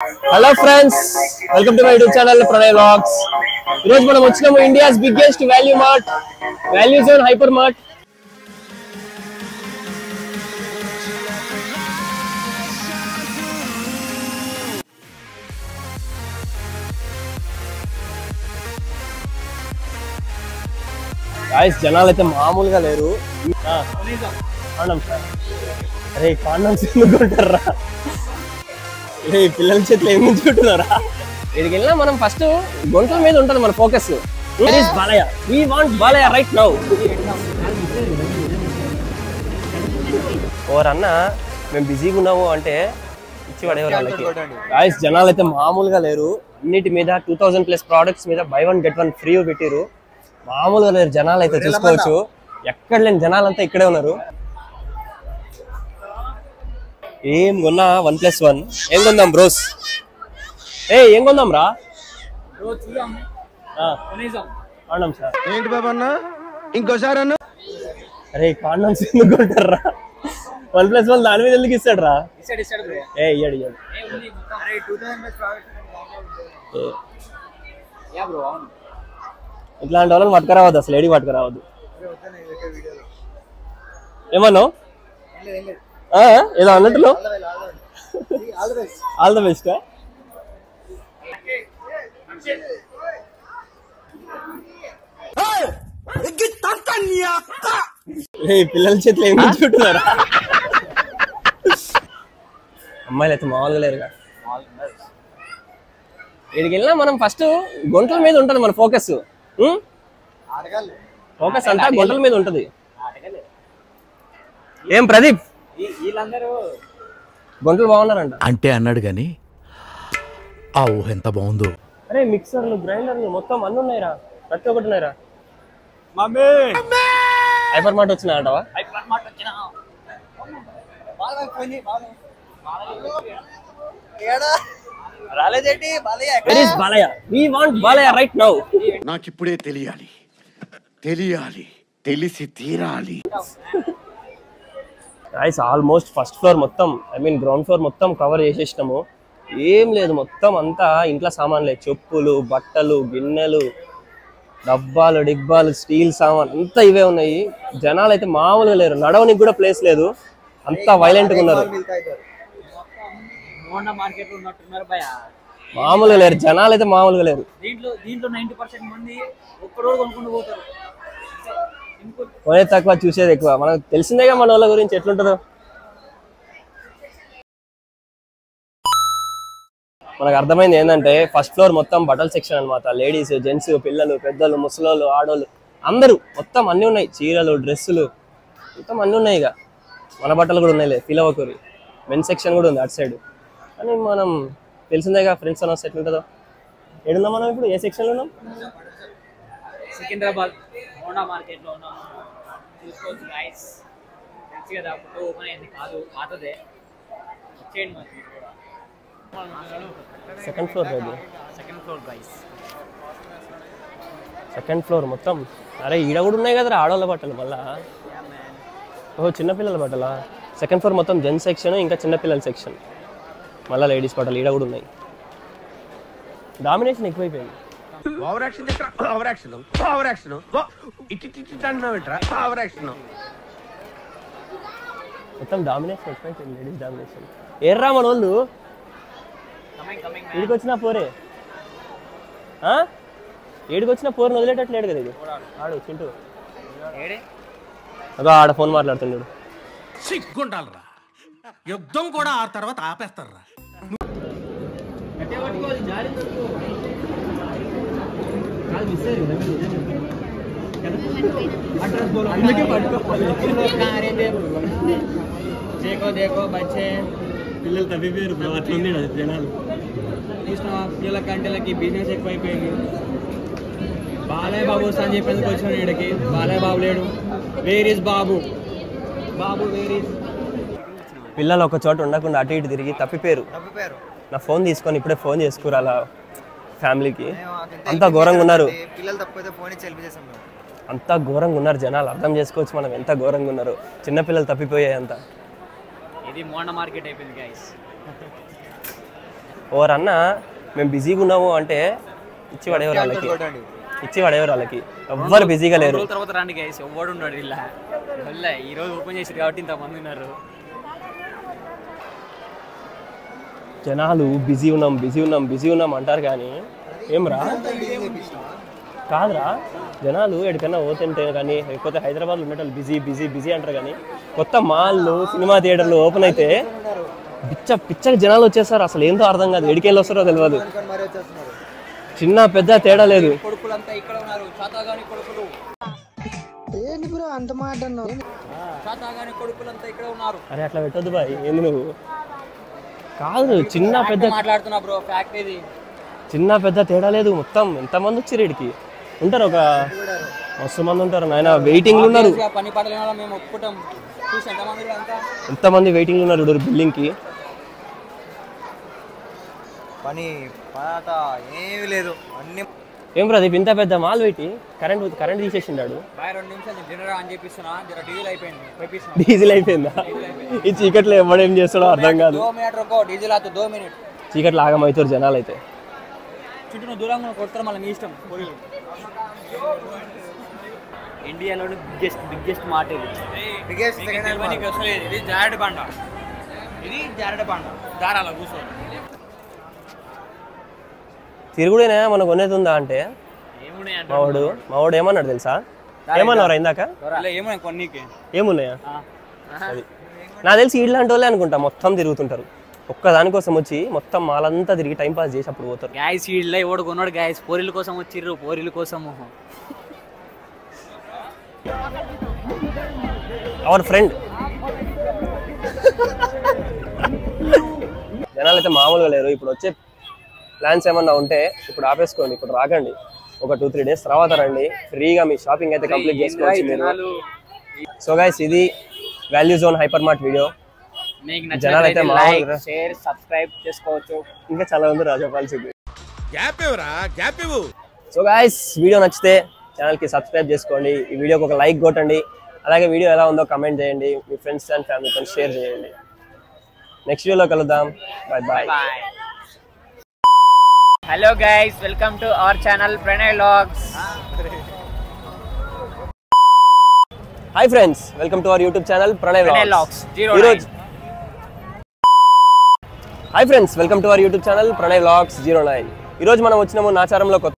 Hello friends, welcome to my YouTube channel Pranay Vlogs. ఈరోజు మనం వచ్చినాము India's biggest value mart, value zone hyper mart. Guys జనాలు అయితే మామూలుగా లేరు. అరే కాండమ్స్ ఎందుకుంటారా? పిల్లల చేతిలో ఏమి ఉంచుకుంటున్నారా? ఇక్కడికి వెళ్ళినా మనం ఫస్ట్ గొంతుల మీద ఉంటుంది మన focus. Balayya, we want Balayya right now. ఓరన్నా మేము బిజీగా ఉన్నాము అంటే ఇచ్చి పడేవారు వాళ్ళకి. గాయ్స్ జనాలు అయితే మామూలుగా లేరు. అన్నిటి మీద 2000+ ప్రోడక్ట్స్ మీద buy one get one free పెట్టిరు. మామూలుగా లేరు జనాలు అయితే, చూసుకోవచ్చు. ఎక్కడ లేని జనాలంతా ఇక్కడే ఉన్నారు. ఏం కొన్నా 1+1. ఏం కొందాం బ్రోస్? ఏం కొందాం రా? ఏంటి బాబా అన్న ఇంకోసారి అన్న? అరే కాండమ్స్ ఎందుకు కొంటారా? 1+1 దాని మీద ఎందుకు ఇస్తాడు రా? ఇయ్యాడు. ఇట్లాంటి వాళ్ళని పట్టుకురావద్దు, అసలు ఏడికి పట్టుకురావద్దు. ఏమన్నావు? ఏదో అన్నట్లు ఆల్ ద బెస్ట్. పిల్లల చేతిలో ఏం ఉంచుకుంటున్నారా? అమ్మాయిలు అయితే మామూలుగా లేరుగా. ఇక్కడికి వెళ్ళినా మనం ఫస్ట్ గొంతుల మీద ఉంటుంది మన ఫోకస్. ఫోకస్ అంతా గొంతుల మీద ఉంటుంది. ఏం ప్రదీప్ గొంతులు బాగున్నారంట అంటే అన్నాడు గాని ఆ ఊహ ఎంత బాగుందో. అరే మిక్సర్లు, గ్రైండర్లు మొత్తం అన్ని ఉన్నాయిరా, ప్రతి ఒక్కటి ఉన్నాయిరా. హైపర్ మార్ట్ వచ్చినా అంటావా? రాలేదేంటి Balayya, we want Balayya right now. నాకిప్పుడే తెలియాలి, తెలిసి తీరాలి. గైస్ ఆల్మోస్ట్ ఫస్ట్ ఫ్లోర్ మొత్తం, గ్రౌండ్ ఫ్లోర్ మొత్తం కవర్ చేసేసినాము. ఏం లేదు, మొత్తం అంతా ఇంట్లో సామాన్లే. చెప్పులు, బట్టలు, గిన్నెలు, డబ్బాలు, డిబ్బాలు, స్టీల్ సామాన్ అంతా ఇవే ఉన్నాయి. జనాలు అయితే మామూలుగా లేరు, నడవనికి కూడా ప్లేస్ లేదు, అంతా వైలెంట్ గా ఉన్నారు. మామూలుగా లేరు జనాలు అయితే, మామూలుగా లేరు. కొనే తక్కువ, చూసేది ఎక్కువ. మనకు తెలిసిందేగా మన వాళ్ళ గురించి ఎట్లుంటుందో. మనకు అర్థమైంది ఏంటంటే ఫస్ట్ ఫ్లోర్ మొత్తం బట్టల సెక్షన్ అనమాట. లేడీస్, జెంట్స్, పిల్లలు, పెద్దలు, ముసలోళ్ళు, ఆడోళ్ళు అందరూ మొత్తం అన్నీ ఉన్నాయి. చీరలు, డ్రెస్సులు మొత్తం అన్నీ ఉన్నాయి. ఇక మన బట్టలు కూడా ఉన్నాయి, ఫీల్ అవ్వకూరి. మెన్ సెక్షన్ కూడా ఉంది అటు సైడ్. కానీ మనం తెలిసిందేగా ఫ్రెండ్స్ అని వస్తే ఎట్లుంటుందో. ఏడున్నాం మనం ఇప్పుడు? ఏ సెక్షన్లో ఉన్నాం? సికింద్రాబాద్ హోండా మార్కెట్ లో ఉన్నాము. చూసుకోవచ్చు గైస్, తెలుసు కదా ఫోటో ఓపెన్ అయింది కాదు, పాతదే. వచ్చేయండి మరి కూడా. Second floor guys, second floor మొత్తం. అరే ఈడ కూడా ఉన్నాయి కదరా ఆడవాళ్ళ బట్టలు. మళ్ళా ఓహో చిన్నపిల్లల బట్టలా? సెకండ్ ఫ్లోర్ మొత్తం జెంట్స్ సెక్షన్, ఇంకా చిన్నపిల్లల సెక్షన్, మళ్ళీ లేడీస్ బట్టలు ఈడ కూడా ఉన్నాయి. డామినేషన్ ఎక్కువైపోయింది. మొత్తం డామినేషన్ ఎక్కువైపోయింది, లేడీస్ డామినేషన్. ఎర్రా మన వాళ్ళు ఈడికి వచ్చినా పోరే, ఏడికి వచ్చినా పోరుని వదిలేటట్లేడు కదా ఇది. ఆడు చింటూ అదో ఆడ ఫోన్ మాట్లాడుతున్నాడు. సిగ్గుండాలరా, యుద్ధం కూడా ఆ తర్వాత ఆపేస్తారా. పిల్లలు తప్పిపోయారు అట్లుంది జనాలు. పిల్లల కంటలకి బిజినెస్ ఎక్కువైపోయింది. బాలయ్య బాబు అని చెప్పేందుకు వచ్చాను ఇక్కడికి. బాలయ్య బాబు లేడు. Where is Babu? Where is? పిల్లలు ఒక చోట ఉండకుండా అటు ఇటు తిరిగి తప్పిపోయారు. నా ఫోన్ తీసుకొని ఇప్పుడే ఫోన్ చేసుకురాలా ఫ్యామిలీకి. అంతా ఘోరంగా ఉన్నారు, అంతా ఘోరంగా ఉన్నారు జనాలు. అర్థం చేసుకోవచ్చు మనం ఎంత ఘోరంగా ఉన్నారు. చిన్నపిల్లలు తప్పిపోయాయి అంతా. ఇది మోండా మార్కెట్ అయిపోయింది గైస్. ఓవర్ అన్న మేము బిజీగా ఉన్నాము అంటే ఇచ్చి పడేవారు వాళ్ళకి ఎవ్వరు బిజీగా లేరు. తర్వాత రండి గైస్, ఎవ్వడు ఉన్నాడు ఇలా ఈ రోజు ఓపెన్ చేసారు కాబట్టి ఇంతమంది ఉన్నారు. జనాలు బిజీ ఉన్నాం అంటారు కానీ ఏమ్రా కాదురా, జనాలు ఎక్కడికన్నా పోతుంటే కానీ లేకపోతే హైదరాబాద్లో ఉండేటోళ్ళు బిజీ అంటారు కానీ కొత్త మాల్లు సినిమా థియేటర్లు ఓపెన్ అయితే పిచ్చకి జనాలు వచ్చేస్తారు. అసలు ఏందో అర్థం కాదు, ఎడికెళ్ళి వస్తారో తెలియదు. చిన్న పెద్ద తేడా లేదు. అరే అట్లా పెట్టొద్దు బాయ్, ఏంది నువ్వు కాదు. చిన్న పెద్ద మాట్లాడుతున్నా బ్రో, ఫ్యాక్ట్ ఇది. చిన్న పెద్ద తేడా లేదు. మొత్తం ఎంతమంది వచ్చారు ఇడికి ఉంటారు, ఒక మస్తు మంది ఉంటారు నాయన. వెయిటింగ్లు ఉన్నారు, పని పడలేని మేము ఒప్పుకుంటాం. ఎంతమంది వెయిటింగ్లు ఉన్నారు ఇప్పుడు బిల్డింగ్ కి. పని పాత ఏమీ లేదు, అన్ని ఏం ప్రదీప్ ఇంత పెద్ద మాల్ పెట్టి కరెంట్ తీసేసిండాడు. 2 నిమిషాలు డిన్నర్ అని చెప్పిస్తున్నా, డీజిల్ అయిపోయిందా? ఈ చీకట్లో ఎవడేం చేస్తాడో అర్థం కాదు. చీకట్లో ఆగమవుతారు జనాలు అయితే. చుట్టూ దూరంగా కొడతారు, మళ్ళీ మీ ఇష్టం. ఇండియాలోని బిగ్గెస్ట్ మాట ఇది జారెడ్ బండ, దారాల కూర్చోండి. తిరుగుడేనా మనకు కొనేది ఉందా అంటే మావాడు ఏమన్నాడు తెలుసా? ఏమన్నారా ఇందాక? ఏమున్నాయా? అది నాకు తెలిసి ఇలాంటి వాళ్ళే అనుకుంటా మొత్తం తిరుగుతుంటారు. ఒక్కదానికోసం వచ్చి మొత్తం మాలంతా తిరిగి టైం పాస్ చేసి అప్పుడు పోతారు. గ్యాస్ ఈడ్లో ఎవడు కొన్నాడు గ్యాస్, పోరీల కోసం వచ్చిర్రు, పోరీల కోసం. అవర్ ఫ్రెండ్ జనాలు అయితే మామూలుగా లేరు. ఇప్పుడు వచ్చే ప్లాన్స్ ఏమన్నా ఉంటే ఇప్పుడు ఆపేసుకోండి, ఇప్పుడు రాకండి. ఒక 2-3 డేస్ తర్వాత రండి, ఫ్రీగా మీ షాపింగ్ అయితే కంప్లీట్ చేసుకోవచ్చు మీరు. సో గైస్, ఇది value zone hyper mart video. జనాలు అయితే షేర్ సబ్స్క్రైబ్ చేసుకోవచ్చు. ఇంకా చాలా ఉంది రా చెప్పాల్సింది. సో గైస్, వీడియో నచ్చితే ఛానల్ కి సబ్స్క్రైబ్ చేసుకోండి, ఈ వీడియోకి ఒక లైక్ కొట్టండి, అలాగే వీడియో ఎలా ఉందో కమెంట్ చేయండి, మీ ఫ్రెండ్స్ అండ్ ఫ్యామిలీతో షేర్ చేయండి. నెక్స్ట్ వీడియోలో కలుద్దాం. Bye. Hello guys, welcome to our channel Pranay vlogs. Hi friends, welcome to our YouTube channel Pranay vlogs. Hi friends, welcome to our YouTube channel Pranay vlogs 09. ఈరోజు మనం వచ్చినాము నాచారంలో కొత్త